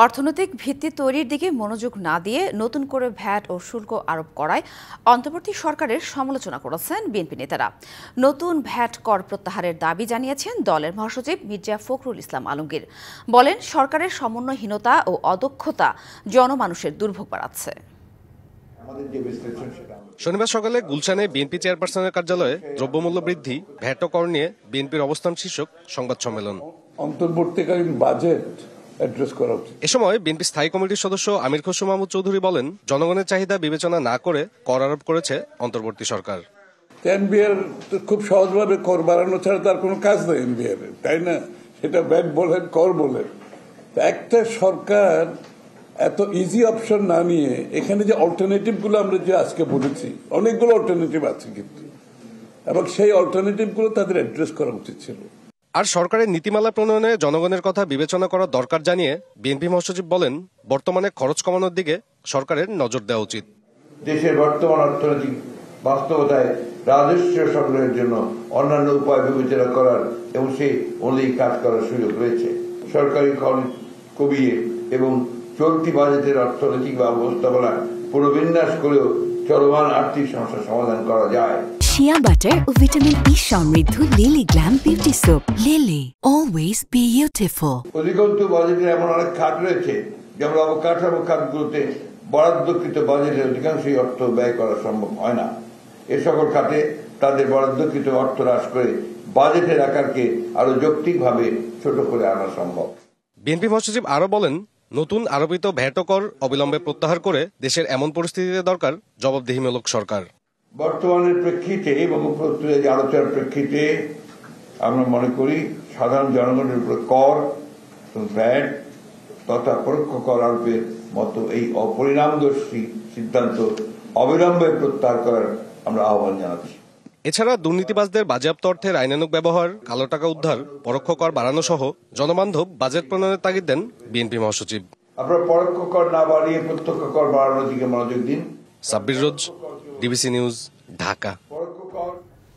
অর্থনৈতিক ভিত্তি তৈরির দিকে মনোযোগ না দিয়ে নতুন করে ভ্যাট ও শুল্ক আরোপ করায় অন্তর্বর্তী সরকারের সমালোচনা করেছেন বিএনপি নেতারা। নতুন ভ্যাট কর প্রত্যাহারের দাবি জানিয়েছেন দলের মহাসচিব মির্জা ফখরুল ইসলাম আলমগীর। বলেন, সরকারের সমন্বয়হীনতা ও অদক্ষতা জনমানুষের দুর্ভোগ বাড়াচ্ছে। শনিবার সকালে গুলশানে বিএনপি চেয়ারপারসনের কার্যালয়ে দ্রব্যমূল্য বৃদ্ধি, ভ্যাট ও কর নিয়ে বিএনপির অবস্থান শীর্ষক সংবাদ সম্মেলন। অন্তর্বর্তীকালীন বাজেট অ্যাড্রেস করা উচিত। এ সময় বিএনপি স্থায়ী কমিটির সদস্য আমির খসরু মাহমুদ চৌধুরী বলেন, জনগণের চাহিদা বিবেচনা না করে কর আরোপ করেছে অন্তর্বর্তী সরকার। এনবিআর খুব সহজভাবে কর বাড়ানো ছাড়া তার কোনো কাজ নেই এনবিআর, তাই না? সেটা ভ্যাট বলেন, কর বলেন। একটা সরকার এত ইজি অপশন না নিয়ে এখানে যে অল্টারনেটিভ গুলো আমরা যে আজকে বলেছি, অনেকগুলো অল্টারনেটিভ আছে কিন্তু, এবং সেই অল্টারনেটিভ গুলো তাদের অ্যাড্রেস করা উচিত ছিল। আর সরকারের নীতিমালা প্রণয়নে জনগণের কথা বিবেচনা করা দরকার জানিয়ে বিএনপি মহাসচিব বলেন, বর্তমানে খরচ কমানোর দিকে সরকারের নজর দেওয়া উচিত। দেশের বর্তমান অর্থনৈতিক বাস্তবতায় রাজস্ব সংগ্রহের জন্য অন্যান্য উপায় বিবেচনা করার এবং সেই অনুযায়ী কাজ করার সুযোগ রয়েছে। সরকারি খরচ কমিয়ে এবং চলতি বাজেটের অর্থনৈতিক ব্যবস্থাপনা পুনর্বিন্যাস করেও চলমান আর্থিক সমস্যার সমাধান করা যায়। শিয়া বাটার ও ভিটামিন ই সমৃদ্ধ Lily glam beauty soap. Lily, always beautiful. অধিকন্তু বাজেটে এমন অনেক খাত রয়েছে যেমন অবকাঠামো খাতগুলোতে বরাদ্দকৃত বাজেটের অধিকাংশই অর্থ ব্যয় করা সম্ভব হয় না। এ সকল খাতে তাদের বরাদ্দকৃত অর্থ হ্রাস করে বাজেটের আকারকে আরো যৌক্তিকভাবে ছোট করে আনা সম্ভব। বিএনপি মহাসচিব আরো বলেন, নতুন আরোপিত ভ্যাট ও কর অবিলম্বে প্রত্যাহার করে দেশের এমন পরিস্থিতিতে দরকার জবাবদিহিমূলক সরকার। বর্তমানের প্রেক্ষিতে এবং উপরোক্ত আলোচনার প্রেক্ষিতে আমরা মনে করি সাধারণ জনগণের উপর কর, ভ্যাট তথা পরোক্ষ কর আরোপের মতো এই অপরিণামদর্শী সিদ্ধান্ত অবিলম্বে প্রত্যাহার করার আমরা আহ্বান জানাচ্ছি। এছাড়া দুর্নীতিবাজদের বাজেয়াপ্ত অর্থের আইনানুগ ব্যবহার, কালো টাকা উদ্ধার, পরোক্ষ কর বাড়ানো সহ জনবান্ধব বাজেট প্রণয়নের তাগিদ দেন বিএনপি মহাসচিব। আপনারা পরোক্ষ কর না বাড়িয়ে প্রত্যক্ষ কর বাড়ানোর দিকে মনোযোগ দিন। সাব্বির রোজ, ডিবিসি নিউজ, ঢাকা।